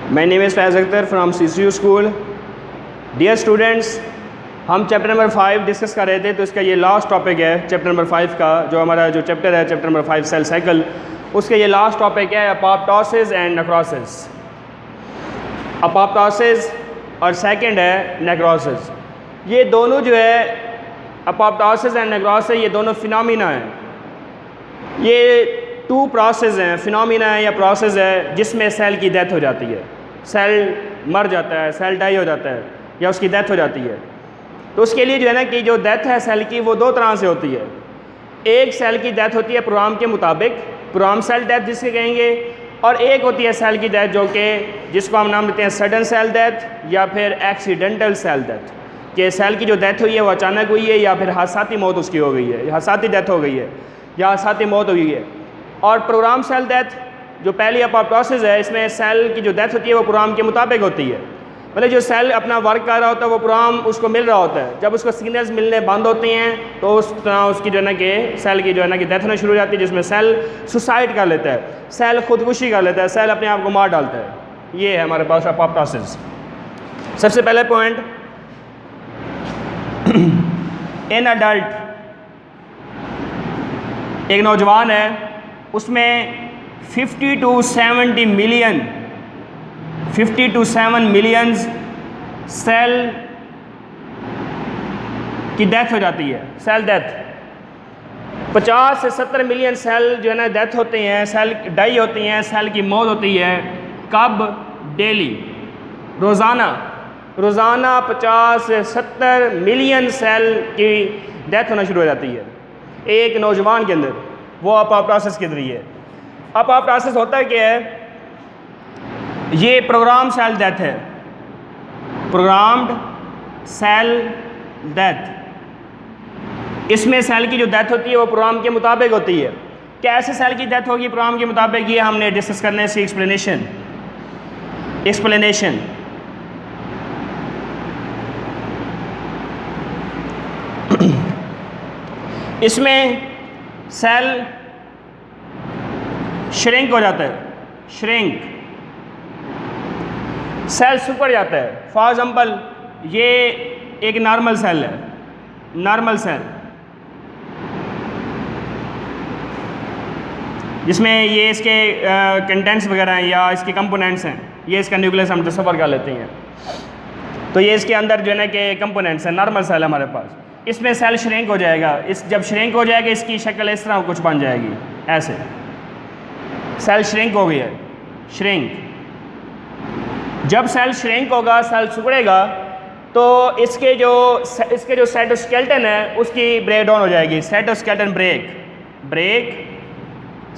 My name is Faiz Akhtar from CCU School. Dear students, हम chapter number 5 discuss कर रहे थे, तो इसका ये लास्ट टॉपिक है चैप्टर नंबर 5 का। जो हमारा जो चैप्टर है चैप्टर नंबर 5 सेल साइकिल, उसका ये लास्ट टॉपिक है अपोप्टोसिस एंड नेक्रोसिस। अपोप्टोसिस और सेकंड है नेक्रोसिस। ये दोनों जो है अपोप्टोसिस एंड नेक्रोसिस, ये दोनों फिनोमिना हैं। ये टू प्रोसेस हैं, फिनोमिना है या प्रोसेस है जिसमें सेल की डेथ हो जाती है। सेल मर जाता है, सेल डाई हो जाता है या उसकी डेथ हो जाती है। तो उसके लिए जो है ना कि जो डेथ है सेल की वो दो तरह से होती है। एक सेल की डेथ होती है प्रोग्राम के मुताबिक, प्रोग्राम सेल डेथ जिसके कहेंगे, और एक होती है सेल की डेथ जो कि जिसको हम नाम देते हैं सडन सेल डेथ या फिर एक्सीडेंटल सेल डेथ, कि सेल की जो डेथ हुई है वो अचानक हुई है या फिर हादसाती मौत उसकी हो गई है, हादसाती डेथ हो गई है या हादसाती मौत हुई है। और प्रोग्राम सेल डेथ जो पहली अपोप्टोसिस है, इसमें सेल की जो डेथ होती है वो प्रोग्राम के मुताबिक होती है। मतलब जो सेल अपना वर्क कर रहा होता है वो प्रोग्राम उसको मिल रहा होता है। जब उसको सिग्नल्स मिलने बंद होते हैं तो उस तरह उसकी जो है ना कि सेल की जो है ना कि डेथ होना शुरू हो जाती है, जिसमें सेल सुसाइड कर लेता है, सेल खुदकुशी कर लेता है, सेल अपने आप को मार डालता है। ये है हमारे पास अपोप्टोसिस। सबसे पहले पॉइंट, इन अडल्ट एक नौजवान है, उसमें 50 to 70 million 50 to 7 millions cell की डेथ हो जाती है, सेल डेथ। 50 से 70 मिलियन सेल जो है ना डेथ होते हैं, सेल डाई होती हैं, सेल की मौत होती है। कब? डेली, रोज़ाना 50 से 70 मिलियन सेल की डेथ होना शुरू हो जाती है एक नौजवान के अंदर, वो अपोप्टोसिस के जरिए। अपोप्टोसिस होता है क्या है? ये प्रोग्राम सेल डेथ है, प्रोग्राम्ड सेल डेथ। इसमें सेल की जो डेथ होती है वो प्रोग्राम के मुताबिक होती है। कैसे सेल की डेथ होगी प्रोग्राम के मुताबिक, ये हमने डिस्कस करने से एक्सप्लेनेशन इसमें सेल श्रिंक हो जाता है, सेल सुकर जाता है। फॉर एग्जांपल ये एक नॉर्मल सेल है, नॉर्मल सेल जिसमें ये इसके कंटेंट्स वगैरह हैं या इसके कंपोनेंट्स हैं। ये इसका न्यूक्लियस हम तस्वर कर लेते हैं, तो ये इसके अंदर जो है ना कि कंपोनेंट्स हैं। नॉर्मल सेल है हमारे पास, इसमें सेल श्रिंक हो जाएगा। जब श्रिंक हो जाएगा इसकी शक्ल इस तरह कुछ बन जाएगी, ऐसे सेल श्रिंक हो गई है, श्रिंक। जब सेल श्रिंक होगा, सेल सिकुड़ेगा, तो इसके जो साइटोस्केलेटन है उसकी ब्रेक डाउन हो जाएगी। साइटोस्केलेटन ब्रेक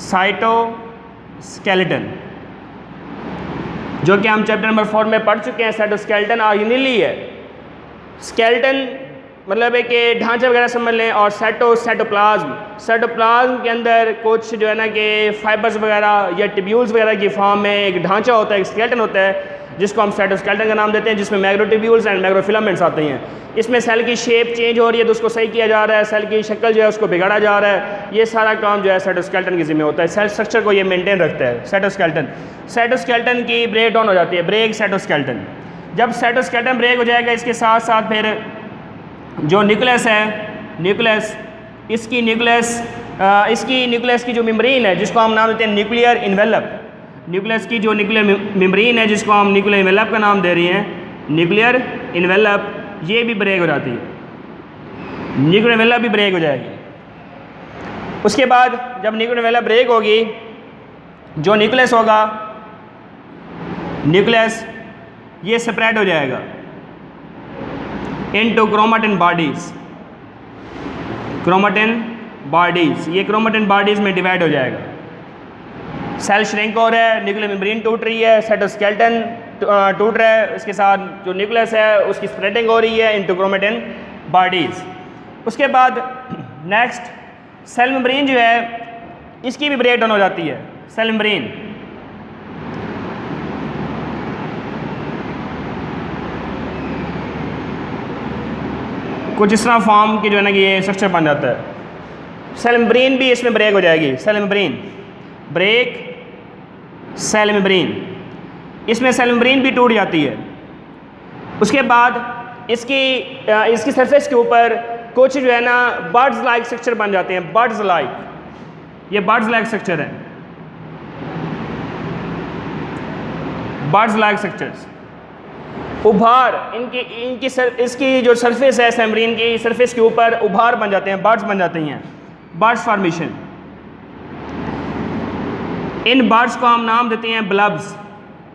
साइटोस्केलेटन, जो कि हम चैप्टर नंबर 4 में पढ़ चुके हैं। साइटोस्केलेटन ऑर्गेनेली है। स्केलेटन मतलब है कि ढांचा वगैरह समझ लें, और साइटोप्लाज्म के अंदर कुछ जो है ना कि फाइबर्स वगैरह या टिब्यूल्स वगैरह की फॉर्म में एक ढांचा होता है, एक स्केलेटन होता है, जिसको हम साइटोस्केलेटन का नाम देते हैं, जिसमें मैक्रोटिब्यूल्स एंड मैक्रोफिलामेंट्स आते हैं। इसमें सेल की शेप चेंज हो रही है तो उसको सही किया जा रहा है, सेल की शक्ल जो है उसको बिगाड़ा जा रहा है। ये सारा काम जो है साइटोस्केलेटन की जिम्मे होता है। सेल स्ट्रक्चर को ये मेंटेन रखता है साइटोस्केलेटन की ब्रेक डाउन हो जाती है, ब्रेक साइटोस्केलेटन। जब साइटोस्केलेटन ब्रेक हो जाएगा, इसके साथ साथ फिर जो न्यूक्लियस है, इसकी न्यूक्लियस की जो मेम्ब्रेन है, जिसको हम नाम देते हैं न्यूक्लियर इन्वेलप, न्यूक्लियस की जो न्यूक्लियर मेम्ब्रेन है जिसको हम न्यूक्लियर इन्वेलप का नाम दे रहे हैं, न्यूक्लियर इन्वेलप, ये भी ब्रेक हो जाती है। न्यूक्लियर इन्वेलप भी ब्रेक हो जाएगी। उसके बाद जब न्यूक्लियर इन्वेलप ब्रेक होगी, जो न्यूक्लियस होगा, न्यूक्लियस ये स्प्रेड हो जाएगा इनटू क्रोमेटिन बॉडीज। ये क्रोमेटिन बॉडीज में डिवाइड हो जाएगा। सेल श्रिंक हो रहा है, न्यूक्लियर मेम्ब्रेन टूट रही है, साइटोस्केलेटन टूट रहा है, उसके साथ जो न्यूक्लियस है उसकी स्प्रेडिंग हो रही है इनटू क्रोमेटिन बॉडीज। उसके बाद नेक्स्ट सेल मेम्ब्रेन जो है इसकी भी ब्रेक डाउन हो जाती है। सेल मेम्ब्रेन कुछ इस तरह फॉर्म की जो है ना कि ये स्ट्रक्चर बन जाता है। सेल मेम्ब्रेन भी इसमें ब्रेक हो जाएगी, cell membrane break, cell membrane. इसमें सेल मेम्ब्रेन भी टूट जाती है। उसके बाद इसकी सरफेस के ऊपर कुछ जो है ना बर्ड्स लाइक स्ट्रक्चर बन जाते हैं, बर्ड्स लाइक, ये बर्ड्स लाइक स्ट्रक्चर है, बर्ड्स लाइक स्ट्रक्चर्स। उभार इसकी जो सरफेस है मेम्ब्रेन की सरफेस के ऊपर उभार बन जाते हैं, बर्ड्स बन जाती हैं, बर्ड्स फॉर्मेशन। इन बर्ड्स को हम नाम देते हैं ब्लब्स।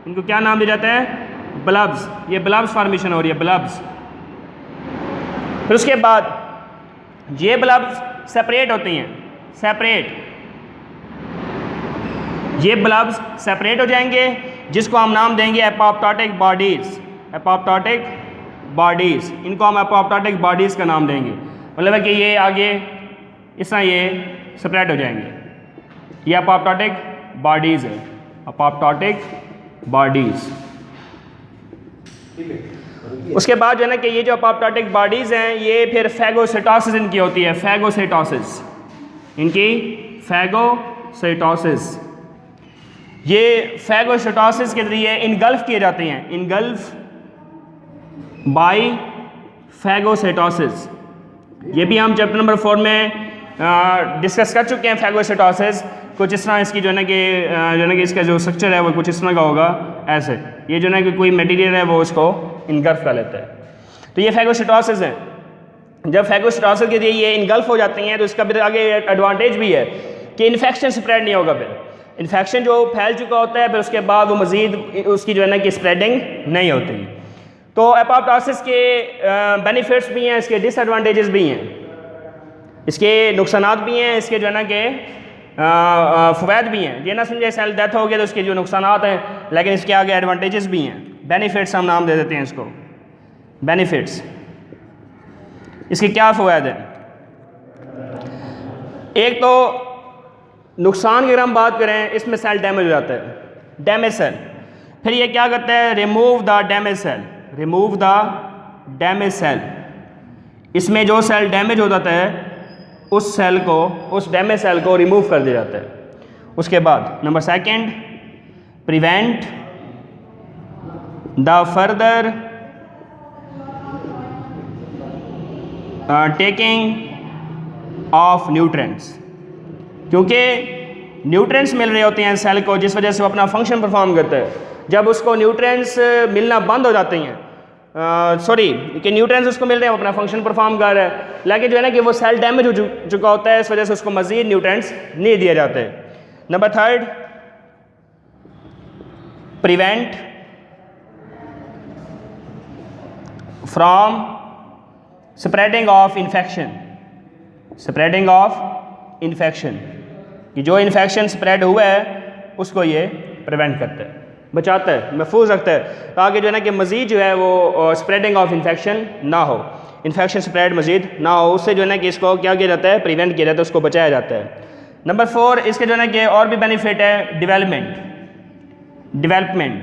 इनको क्या नाम दिया जाता है? ब्लब्स। ये ब्लब्स फॉर्मेशन हो रही है, ब्लब्स। फिर उसके बाद ये ब्लब्स सेपरेट होती हैं, सेपरेट, ये ब्लब्स सेपरेट हो जाएंगे जिसको हम नाम देंगे एपोप्टोटिक बॉडीज, एपोप्टोटिक बॉडीज। इनको हम एपोप्टोटिक बॉडीज का नाम देंगे, मतलब है कि ये आगे इस तरह ये सेपरेट हो जाएंगे, ये एपोप्टोटिक बॉडीज है, एपोप्टोटिक बॉडीज। उसके बाद जो है ना कि ये जो एपोप्टोटिक बॉडीज हैं ये फिर फैगोसाइटोसिस इनकी होती है, फैगोसाइटोसिस, इनकी फैगोसाइटोसिस। ये फैगोसाइटोसिस के जरिए इनगल्फ किए जाते हैं, इनगल्फ बाय फैगोसाइटोसिस। ये भी हम चैप्टर नंबर 4 में डिस्कस कर चुके हैं। फैगोसाइटोसिस कुछ इस तरह इसकी जो है ना कि इसका जो स्ट्रक्चर है वो कुछ इस तरह का होगा, ऐसे। ये जो है ना कि कोई मटेरियल है वो उसको इनगल्फ कर लेता है, तो ये फैगोसाइटोसिस है। जब फैगोसाइटोसिस के लिए ये इनगल्फ हो जाती हैं तो इसका फिर आगे एडवांटेज भी है कि इन्फेक्शन स्प्रेड नहीं होगा। फिर इन्फेक्शन जो फैल चुका होता है फिर उसके बाद वो मज़ीद उसकी जो है ना कि स्प्रेडिंग नहीं होती। तो एपोप्टोसिस के बेनिफिट्स भी हैं, इसके डिसएडवांटेजेस भी हैं, इसके नुकसानात भी हैं, इसके जो है ना कि फ़वायद भी हैं। ये ना समझे सेल डेथ हो गया तो उसके जो नुकसानात हैं, लेकिन इसके आगे एडवांटेजेस भी हैं, बेनिफिट्स हम नाम दे देते हैं इसको, बेनिफिट्स। इसके क्या फ़वायद हैं? एक तो नुकसान की अगर हम बात करें, इसमें सेल डैमेज हो जाता है, डैमेज सेल। फिर ये क्या करता है? Remove the damage cell, remove the damage cell. इसमें जो सेल डैमेज हो जाता है उस सेल को, उस डैमेज सेल को रिमूव कर दिया जाता है। उसके बाद number 2 prevent the further taking of nutrients, क्योंकि न्यूट्रिएंट्स मिल रहे होते हैं सेल को जिस वजह से वो अपना फंक्शन परफॉर्म करता है। जब उसको न्यूट्रिएंट्स मिलना बंद हो जाते हैं, कि न्यूट्रिएंट्स उसको मिल रहे हैं, वो अपना फंक्शन परफॉर्म कर रहा है, लेकिन जो है ना कि वो सेल डैमेज हो चुका होता है, इस वजह से उसको मज़ीद न्यूट्रिएंट्स नहीं दिए जाते। Number 3 prevent from spreading of infection, spreading of infection, कि जो इन्फेक्शन स्प्रेड हुआ है उसको ये प्रिवेंट करता है, बचाता है, महफूज रखता है, ताकि जो है ना कि मज़ीद जो है वो स्प्रेडिंग ऑफ इन्फेक्शन ना हो, इन्फेक्शन स्प्रेड मज़ीद ना हो। उससे जो है ना कि इसको क्या किया जाता है? प्रिवेंट किया जाता है, उसको बचाया जाता है। नंबर 4 इसके जो है ना कि और भी बेनिफिट है, डेवलपमेंट।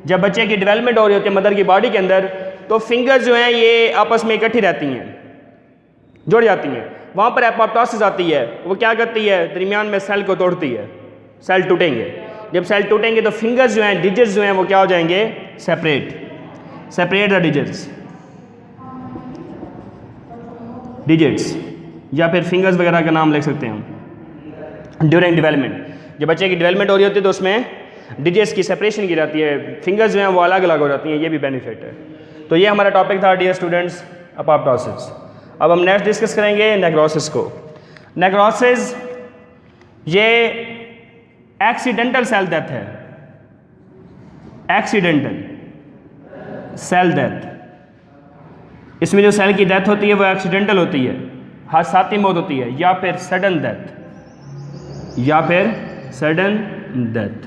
जब बच्चे की डेवलपमेंट हो रही होती है मदर की बॉडी के अंदर, तो फिंगर्स जो हैं ये आपस में इकट्ठी रहती हैं, जुड़ जाती हैं। वहाँ पर एपोप्टोसिस आती है, वो क्या करती है? दरमियान में सेल को तोड़ती है, सेल टूटेंगे। जब सेल टूटेंगे तो फिंगर्स जो हैं, डिजिट्स जो हैं, वो क्या हो जाएंगे? सेपरेट द डिजिट्स, या फिर फिंगर्स वगैरह का नाम लिख सकते हैं हम। ड्यूरिंग डेवलपमेंट, जब बच्चे की डेवलपमेंट हो रही होती है तो उसमें डिजिट्स की सेपरेशन की जाती है, फिंगर्स जो हैं वो अलग अलग हो जाती हैं, ये भी बेनिफिट है। तो ये हमारा टॉपिक था डियर स्टूडेंट्स, एपोप्टोसिस। अब हम नेक्स्ट डिस्कस करेंगे नेक्रोसिस को। नेक्रोसिस ये एक्सीडेंटल सेल डेथ है, एक्सीडेंटल सेल डेथ। इसमें जो सेल की डेथ होती है वो एक्सीडेंटल होती है, हादसाती मौत होती है, या फिर सडन डेथ, या फिर सडन डेथ,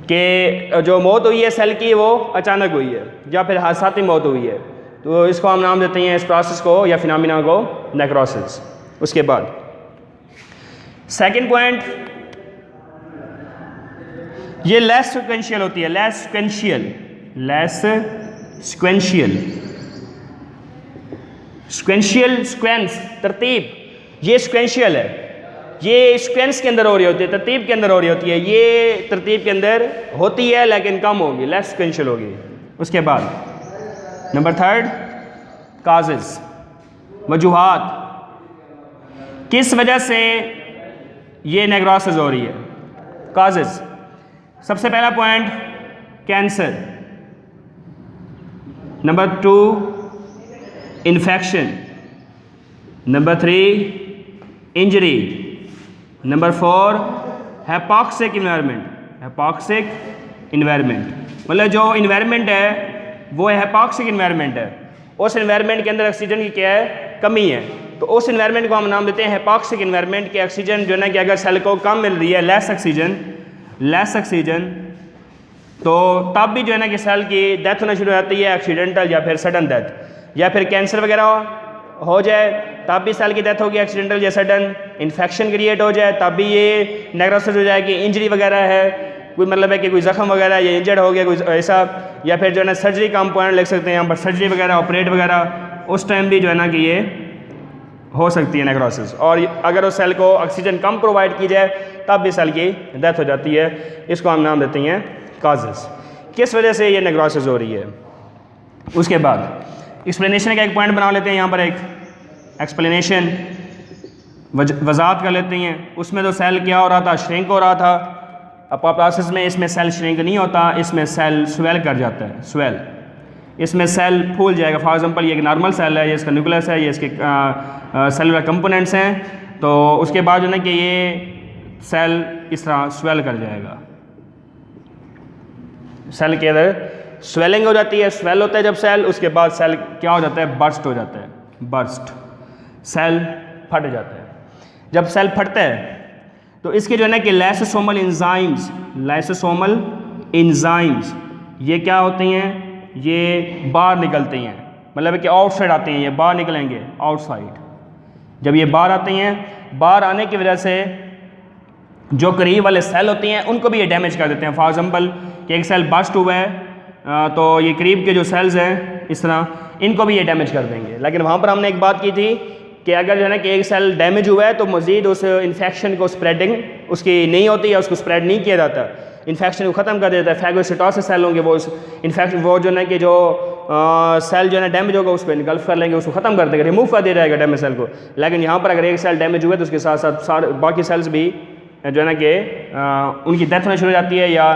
कि जो मौत हुई है सेल की वो अचानक हुई है, या फिर हादसाती मौत हुई है। तो इसको हम नाम देते हैं, इस प्रोसेस को या फिनोमिना को, नेक्रोसिस। उसके बाद सेकंड पॉइंट, ये लेस सिक्वेंशियल होती है, लेस सिक्वेंशियल, सिक्वेंस तरतीब, ये सिक्वेंशियल है। ये सीक्वेंस के अंदर हो रही होती है, तरतीब के अंदर हो रही होती है, ये तरतीब के अंदर होती है लेकिन कम होगी, लेस सीक्वेंशियल होगी। उसके बाद नंबर थर्ड, काजेस, वजूहात, किस वजह से ये नेक्रोसिस हो रही है। काजेस, सबसे पहला point cancer, number 2 infection, number 3 injury, number 4 hypoxic environment. Hypoxic environment मतलब जो इन्वायरमेंट है वो हैपोक्सिक इन्वायरमेंट है, उस इन्वायरमेंट के अंदर ऑक्सीजन की क्या है, कमी है, तो उस इन्वायरमेंट को हम नाम देते हैं हैपोक्सिक इन्वायरमेंट के ऑक्सीजन जो है ना कि अगर सेल को कम मिल रही है, लेस ऑक्सीजन, तो तब भी जो है ना कि सेल की डेथ होना शुरू हो जाती है, एक्सीडेंटल या फिर सडन डेथ, या फिर कैंसर वगैरह हो जाए तब भी सेल की डेथ होगी एक्सीडेंटल या सडन, इन्फेक्शन क्रिएट हो जाए तब भी ये नेक्रोसिस हो जाएगी, इंजरी वगैरह है, कोई मतलब है कि कोई जख्म वगैरह या इंजर्ड हो गया कोई ऐसा, या फिर जो है ना सर्जरी का हम पॉइंट लिख सकते हैं यहाँ पर, सर्जरी वगैरह, ऑपरेट वगैरह, उस टाइम भी जो है ना कि ये हो सकती है नेक्रोसिस। और अगर उस सेल को ऑक्सीजन कम प्रोवाइड की जाए तब भी सेल की डेथ हो जाती है, इसको हम नाम देते हैं काजेस, किस वजह से ये नेक्रोसिस हो रही है। उसके बाद एक्सप्लेनेशन का एक पॉइंट बना लेते हैं यहाँ पर, एक एक्सप्लेनेशन वजाहत कर लेते हैं। उसमें तो सेल क्या हो रहा था, श्रिंक हो रहा था, अपोप्टोसिस में इसमें सेल श्रिंक नहीं होता, इसमें सेल स्वेल कर जाता है, स्वेल, इसमें सेल फूल जाएगा। फॉर एग्जांपल ये एक नॉर्मल सेल है, ये इसका न्यूक्लियस है, ये इसके सेलुलर कंपोनेंट्स हैं, तो उसके बाद जो है कि ये सेल इस तरह स्वेल कर जाएगा, सेल के अंदर स्वेलिंग हो जाती है, स्वेल होता है जब सेल, उसके बाद सेल क्या हो जाता है, बर्स्ट हो जाता है, बर्स्ट, सेल फट जाता है। जब सेल फटता है तो इसके जो है ना कि लाइसोसोमल एंजाइम्स ये क्या होती हैं, ये बाहर निकलती हैं, मतलब कि आउटसाइड आती हैं, ये बाहर निकलेंगे आउटसाइड। जब ये बाहर आती हैं, बाहर आने की वजह से जो करीब वाले सेल होती हैं उनको भी ये डैमेज कर देते हैं। फॉर एग्जांपल कि एक सेल बस्ट हुआ है तो ये करीब के जो सेल्स हैं इस तरह, इनको भी ये डैमेज कर देंगे। लेकिन वहाँ पर हमने एक बात की थी कि अगर जो है ना कि एक सेल डैमेज हुआ है तो मज़ीद उस इन्फेक्शन को स्प्रेडिंग उसकी नहीं होती है, उसको स्प्रेड नहीं किया जाता, इन्फेक्शन को ख़त्म कर देता है। फैगोसाइटोसिस सेल होंगे वो इन्फेक्शन, वो जो है कि जो सेल जो है ना डैमेज होगा उसको इनगल्फ कर लेंगे, उसको ख़त्म कर देंगे, रिमूव कर दिया जाएगा डैमेज सेल को। लेकिन यहाँ पर अगर एक सेल डैमेज हुआ तो उसके साथ साथ सारे बाकी सेल्स भी जो है ना कि उनकी डेथ होना शुरू हो जाती है या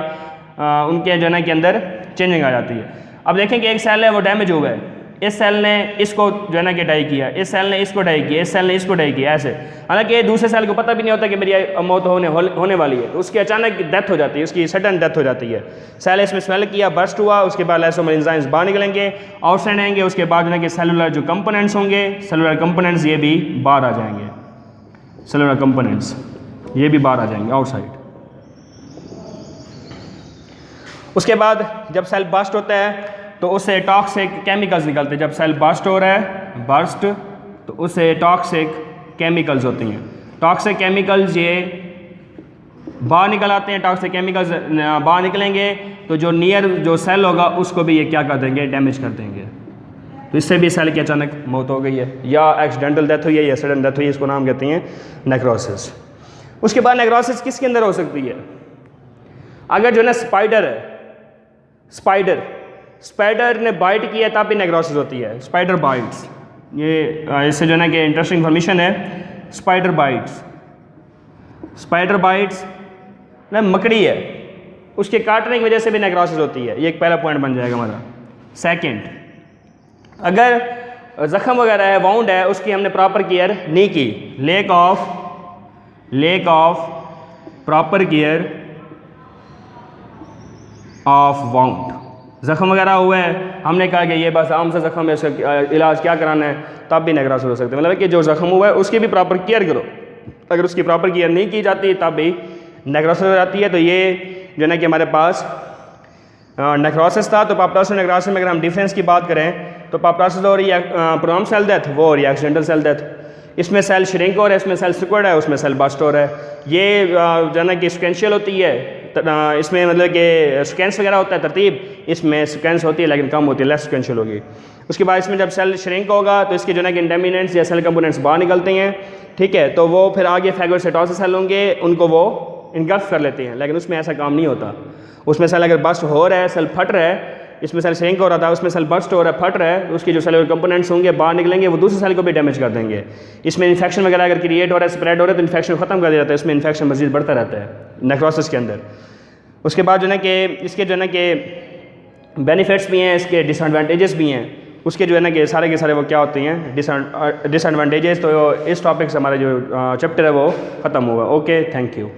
उनके जो है ना के अंदर चेंजिंग आ जाती है। अब देखें कि एक सेल है वो डैमेज हुआ है, इस सेल ने इसको जो है ना कि डाई किया, इस सेल ने इसको डाई किया, इस सेल ने इसको डाई किया, ऐसे। हालांकि दूसरे सेल को पता भी नहीं होता कि मेरी मौत होने वाली है, तो उसकी अचानक डेथ हो जाती है, उसकी सडन डेथ हो जाती है। सेल इसमें स्वेल किया, बर्स्ट हुआ, उसके बाद लाइसोसोमल एंजाइम्स बाहर निकलेंगे, आउटसाइड आएंगे, उसके बाद जो है कि सेलुलर जो कंपोनेंट्स होंगे, सेलुलर कंपोनेंट्स ये भी बाहर आ जाएंगे, सेलुलर कंपोनेंट्स ये भी बाहर आ जाएंगे आउटसाइड। उसके बाद जब सेल बर्स्ट होता है तो उससे टॉक्सिक केमिकल्स निकलते हैं। जब सेल बर्स्ट हो रहा है, बर्स्ट, तो उससे टॉक्सिक केमिकल्स होती हैं। टॉक्सिक केमिकल्स ये बाहर निकल आते हैं, टॉक्सिक केमिकल्स बाहर निकलेंगे तो जो नियर जो सेल होगा उसको भी ये क्या कर देंगे, डैमेज कर देंगे। तो इससे भी सेल की अचानक मौत हो गई है या एक्सीडेंटल डेथ हुई है या सडन डेथ हुई है, इसको नाम कहते हैं नेक्रोसिस। उसके बाद नेक्रोसिस किसके अंदर हो सकती है, अगर जो है ना स्पाइडर है, स्पाइडर ने बाइट किया तब भी नेक्रोसिस होती है। स्पाइडर बाइट्स, ये इससे जो है ना कि इंटरेस्टिंग इन्फॉर्मेशन है। स्पाइडर बाइट्स ना मकड़ी है, उसके काटने की वजह से भी नेक्रोसिस होती है। ये एक पहला पॉइंट बन जाएगा हमारा। सेकंड, अगर ज़ख़म वगैरह है, वाउंड है, उसकी हमने प्रॉपर केयर नहीं की, lack of proper care of wound, ज़ख़म वगैरह हुआ है, हमने कहा कि ये बस आम सा ज़ख़म है, इसका इलाज क्या कराना है, तब भी नेक्रोसिस हो सकते हैं। मतलब कि जो ज़ख़म हुआ है उसकी भी प्रॉपर केयर करो, अगर उसकी प्रॉपर केयर नहीं की जाती तब भी नेक्रोसिस हो जाती है। तो ये जो है ना कि हमारे पास नेक्रोसिस था। तो अपोप्टोसिस नेक्रोसिस में अगर हम डिफरेंस की बात करें तो अपोप्टोसिस हो रही है प्रोनॉम सेल डेथ, वो हो रही है एक्सीडेंटल सेल डेथ। इसमें सेल श्रिंक हो रहा है, इसमें सेल सिक्वेड है, उसमें सेल बस्ट हो रहा है। ये जो है ना कि सिक्वेंशियल होती है, इसमें मतलब कि सिक्वेंस वगैरह होता है तरतीब, इसमें सिक्वेंस होती है लेकिन कम होती है, लेस सिक्वेंशियल होगी। उसके बाद इसमें जब सेल श्रिंक होगा तो इसके जो है ना कि इंटरमीडिएट्स या सेल कंपोनेंट्स बाहर निकलते हैं, ठीक है, तो वो फिर आगे फैगोसाइटोसिस सेल होंगे, उनको वो इनगल्फ कर लेते हैं, लेकिन उसमें ऐसा काम नहीं होता। उसमें सेल अगर बस्ट हो रहा है, सेल फट रहा है, इसमें सेल श्रिंक हो रहा था, उसमें सेल बस्ट हो रहा है, फट रहा है, तो उसके जो सेलुलर कंपोनेंट्स होंगे बाहर निकलेंगे, वो दूसरे सेल को भी डैमेज कर देंगे। इसमें इन्फेक्शन वगैरह अगर क्रिएट हो रहा है, स्प्रेड हो रहा है, तो इन्फेक्शन खत्म कर दिया जाता है, इसमें इन्फेक्शन मजीद बढ़ता रहता है नेक्रोसिस के अंदर। उसके बाद जो है ना कि इसके जो है ना कि बेनिफिट्स भी हैं, इसके डिसएडवांटेजेस भी हैं। उसके जो है ना कि सारे के सारे वो क्या होते हैं डिसएडवांटेजेस। तो इस टॉपिक से हमारा जो चैप्टर है वो ख़त्म हुआ। Okay, thank you.